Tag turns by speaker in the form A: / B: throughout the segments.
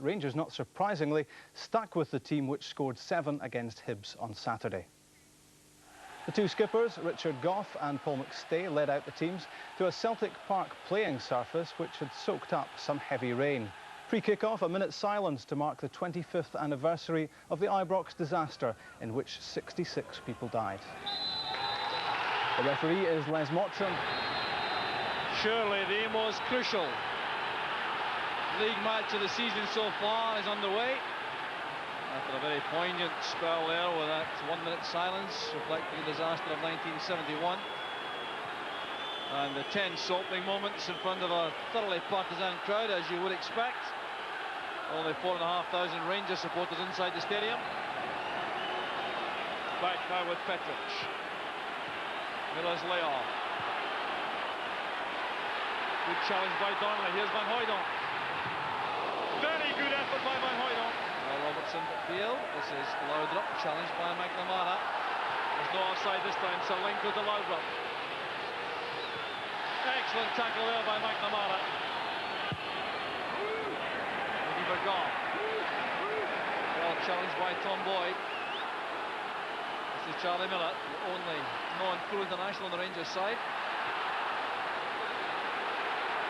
A: Rangers, not surprisingly, stuck with the team which scored 7 against Hibs on Saturday. The two skippers, Richard Gough and Paul McStay, led out the teams to a Celtic Park playing surface which had soaked up some heavy rain. Pre-kick-off, a minute's silence to mark the 25th anniversary of the Ibrox disaster, in which 66 people died. The referee is Les Mottram.
B: Surely the most crucial league match of the season so far is underway. After a very poignant spell there with that 1-minute silence reflecting the disaster of 1971. And the tense opening moments in front of a thoroughly partisan crowd, as you would expect. Only 4,500 Rangers supporters inside the stadium. Back now with Petric. Miller's layoff. Good challenge by Donnelly. Here's Van Hooijdonk. Very good effort by Van Hooijdonk. Robertson field. This is Laudrup, challenged by McNamara. There's no offside this time. Salenko to Laudrup. Excellent tackle there by McNamara. Looking for Gough. Well challenged by Tom Boyd. This is Charlie Miller, the only non-full international on the Rangers side.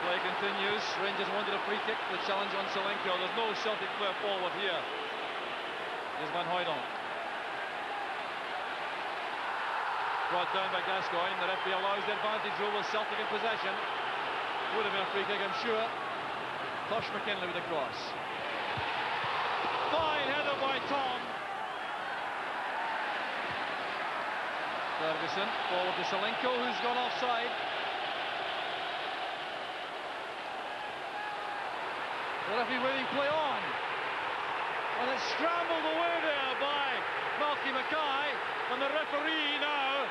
B: Play continues. Rangers wanted a free kick. The challenge on Salenko. There's no Celtic player forward here. Here's Van Hooijdonk. Brought down by Gascoigne. The referee allows the advantage rule with Celtic in possession. Would have been a free kick, I'm sure. McKinlay with the cross. Fine header by Thom. Ferguson forward to Salenko, who's gone offside. The referee waiting play on. And it's scrambled away there by Mackay. And the referee now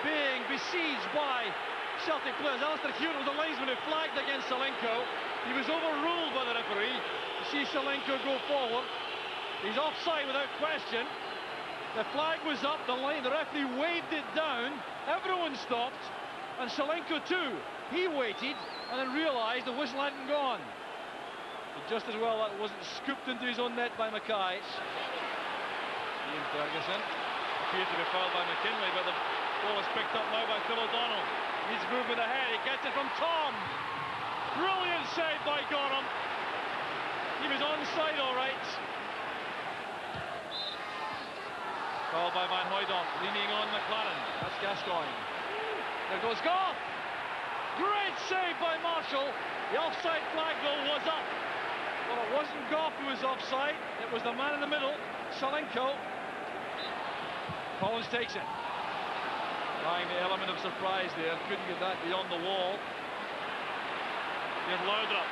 B: being besieged by Celtic players. Alistair Hewitt was the linesman who flagged against Salenko. He was overruled by the referee. You see Salenko go forward. He's offside without question. The flag was up, the referee waved it down. Everyone stopped. And Salenko too. He waited and then realised the whistle hadn't gone. Just as well that wasn't scooped into his own net by Mackay. Ian Ferguson appeared to be fouled by McKinlay, but the ball is picked up now by Thom O'Donnell. Needs movement ahead. He gets it from Thom. Brilliant save by Goram. He was onside all right. Called by Van Hooijdonk, leaning on McLaren. That's Gascoigne. There goes Gough. Great save by Marshall. The offside flag though was up. Well, it wasn't Gough who was offside. It was the man in the middle, Salenko. Collins takes it. Trying the element of surprise there. Couldn't get that beyond the wall. Here's Laudrup.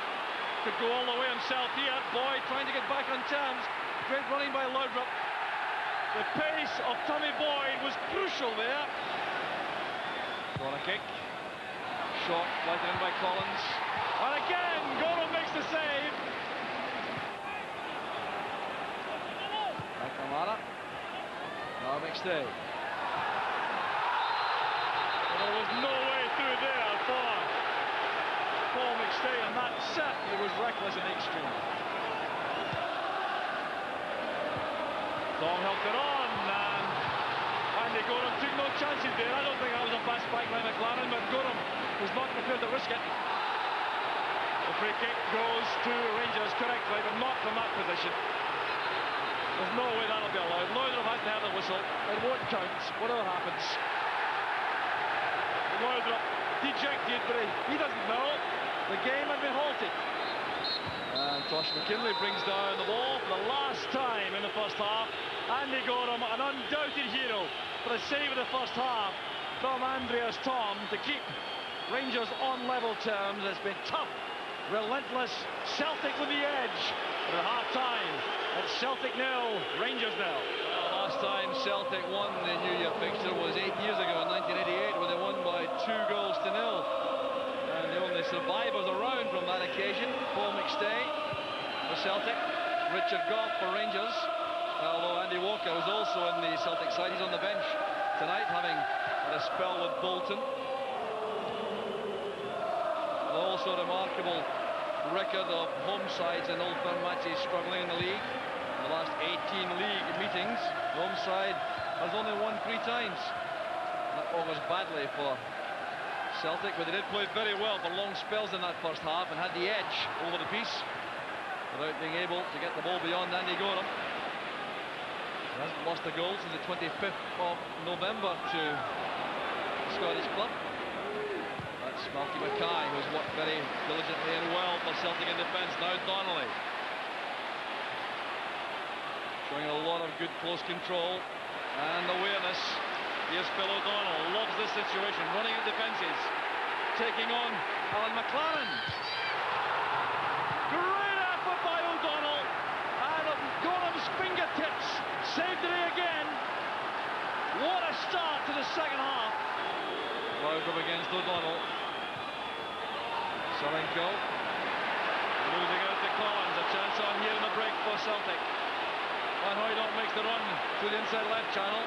B: Could go all the way himself here. Boyd trying to get back on terms. Great running by Laudrup. The pace of Tommy Boyd was crucial there. Corner kick. Shot flighted in by Collins. And again, Goram makes the save. McNamara. Now McStay. There was no way through there for Paul McStay, and that certainly was reckless in the extreme. Thom helped it on, and Andy Goram took no chances there. I don't think that was a fast spike by McLaren, but Goram was not prepared to risk it. The free kick goes to Rangers correctly, but not from that position. There's no way that'll be allowed. Laudrup has to have the whistle. It won't count, whatever happens. Laudrup dejected, but he doesn't know. The game had been halted. And McKinlay brings down the ball for the last time in the first half. Andy Goram, an undoubted hero for the save of the first half from Andreas Thom to keep Rangers on level terms. It's been tough, relentless. Celtic with the edge. But at half-time, it's Celtic 0, Rangers 0. Last time Celtic won the New Year fixture was 8 years ago in 1988 when they won by 2 goals to 0. And the only survivors around from that occasion, Paul McStay for Celtic, Richard Gough for Rangers, although Andy Walker was also in the Celtic side. He's on the bench tonight, having had a spell with Bolton. Also remarkable record of home sides in Old Firm matches struck Home side has only won 3 times. That augurs badly for Celtic, but they did play very well for long spells in that first half and had the edge over the piece without being able to get the ball beyond Andy Goram. He hasn't lost a goal since the 25th of November to the Scottish club. That's Mackay, who's worked very diligently and well for Celtic in defence. Now Donnelly, showing a lot of good close control and awareness. Here's Phil O'Donnell, loves this situation, running at defences, taking on Alan McLaren. Great effort by O'Donnell, and Goram's fingertips saved the day again. What a start to the second half. Laudrup against O'Donnell. Salenko losing out to Collins. A chance on here in the break for Celtic. Hooijdonk makes the run through the inside left channel.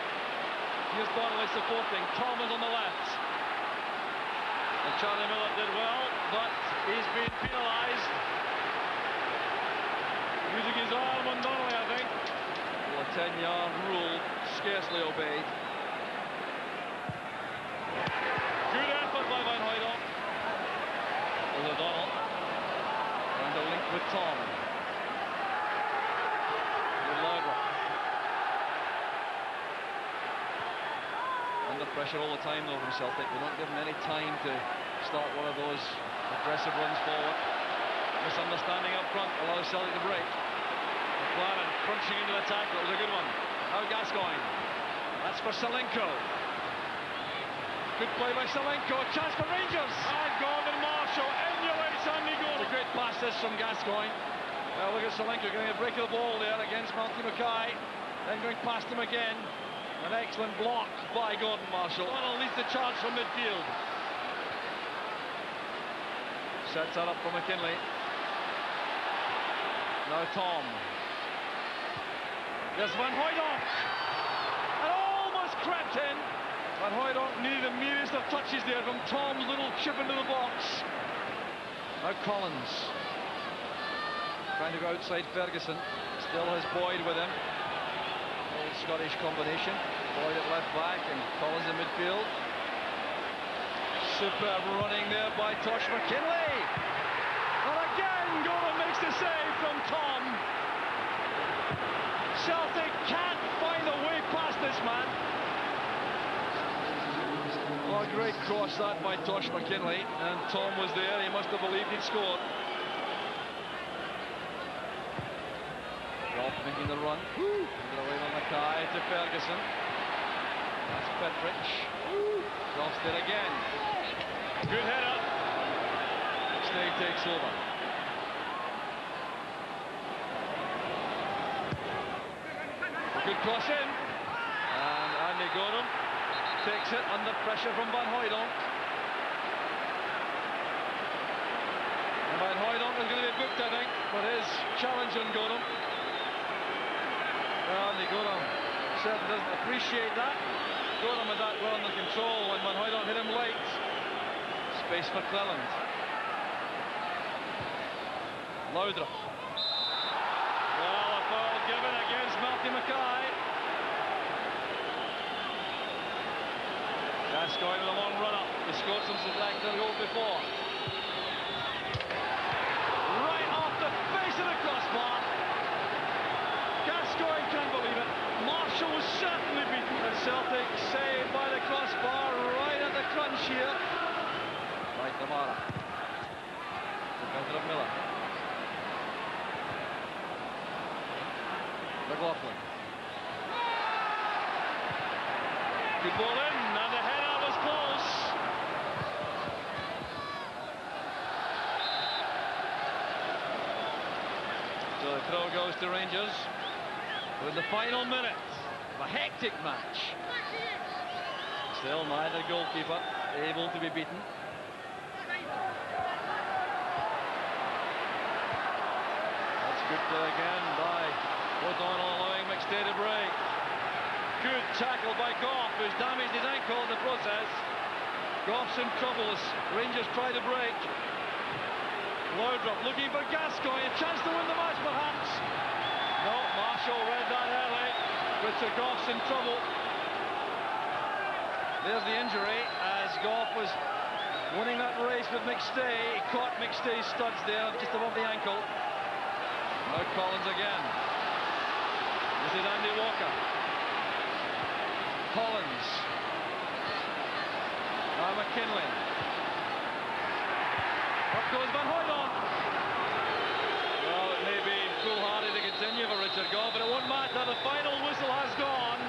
B: Here's Donnelly supporting. Thom is on the left. And Charlie Miller did well, but he's been penalised. Using his arm on Donnelly, I think. Well, a 10-yard rule scarcely obeyed. Good effort by Van Hooijdonk. There's O'Donnell. Trying to link with Thom. With Laudrup. Under pressure all the time though from Celtic. They don't give him any time to start one of those aggressive runs forward. Misunderstanding up front allows Celtic to break. McLaren crunching into the tackle. It was a good one. Now Gascoigne. That's for Salenko. Good play by Salenko. A chance for Rangers. And Gordon Marshall emulates Andy Goram. It's a great pass this from Gascoigne. Well, look at Salenko getting a break of the ball there against Mackay. Then going past him again. An excellent block by Gordon Marshall. O'Donnell leads the charge from midfield. Sets that up for McKinlay. Now Thom. There's Van Hooijdonk. And almost crept in. Van Hooijdonk needed the merest of touches there from Thom's little chip into the box. Now Collins. Trying to go outside Ferguson. Still has Boyd with him. Old Scottish combination. Boyd at left back and Collins in midfield. Superb running there by Tosh McKinlay. And again Goram makes the save from Thom. Celtic can't find a way past this man. Oh, a great cross that by Tosh McKinlay, and Thom was there. He must have believed he'd scored. Gough making the run. Away from Mackay to Ferguson. That's Petric. Gough's there again. Good header. McStay takes over. Good cross in. And Andy Goram takes it under pressure from Van Hooijdonk. And Van Hooijdonk is going to be booked, I think, for his challenge on Goram. Andy Goram certainly doesn't appreciate that. Goram had that well under control when Van Hooijdonk hit him late. Space for Cleland. Laudrup. Well, a foul given against Mackay. Gascoigne with a long run-up. He scored some spectacular goals before. Right off the face of the crossbar. Gascoigne can't believe it. Marshall was certainly beaten. And Celtic saved by the crossbar right at the crunch here. McNamara. Defender of Miller. McLaughlin. Good ball in, and the header was close. So the throw goes to Rangers with the final minute of a hectic match. Still neither goalkeeper able to be beaten. That's good play again by O'Donnell, allowing McStay to break. Good tackle by Gough, who's damaged his ankle in the process. Gough's in trouble as Rangers try to break. Laudrup looking for Gascoigne, a chance to win the match perhaps. No, Marshall read that early. Richard Gough's in trouble. There's the injury as Gough was winning that race with McStay. He caught McStay's studs there just above the ankle. Now Collins again. This is Andy Walker. Collins. Now McKinlay. Up goes Van Hooijdonk. Well, it may be foolhardy to continue for Richard Gough, but it won't matter. The final whistle has gone.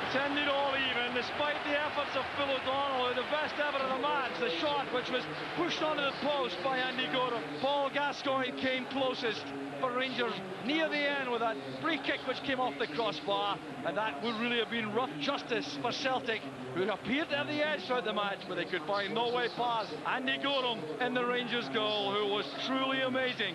B: It's ended all even, despite the efforts of Phil O'Donnell, the best ever in the match. The shot, which was pushed onto the post by Andy Goram. Paul Gascoigne came closest for Rangers near the end with that free kick which came off the crossbar, and that would really have been rough justice for Celtic, who appeared to have the edge throughout the match, but they could find no way past Andy Goram in the Rangers goal, who was truly amazing.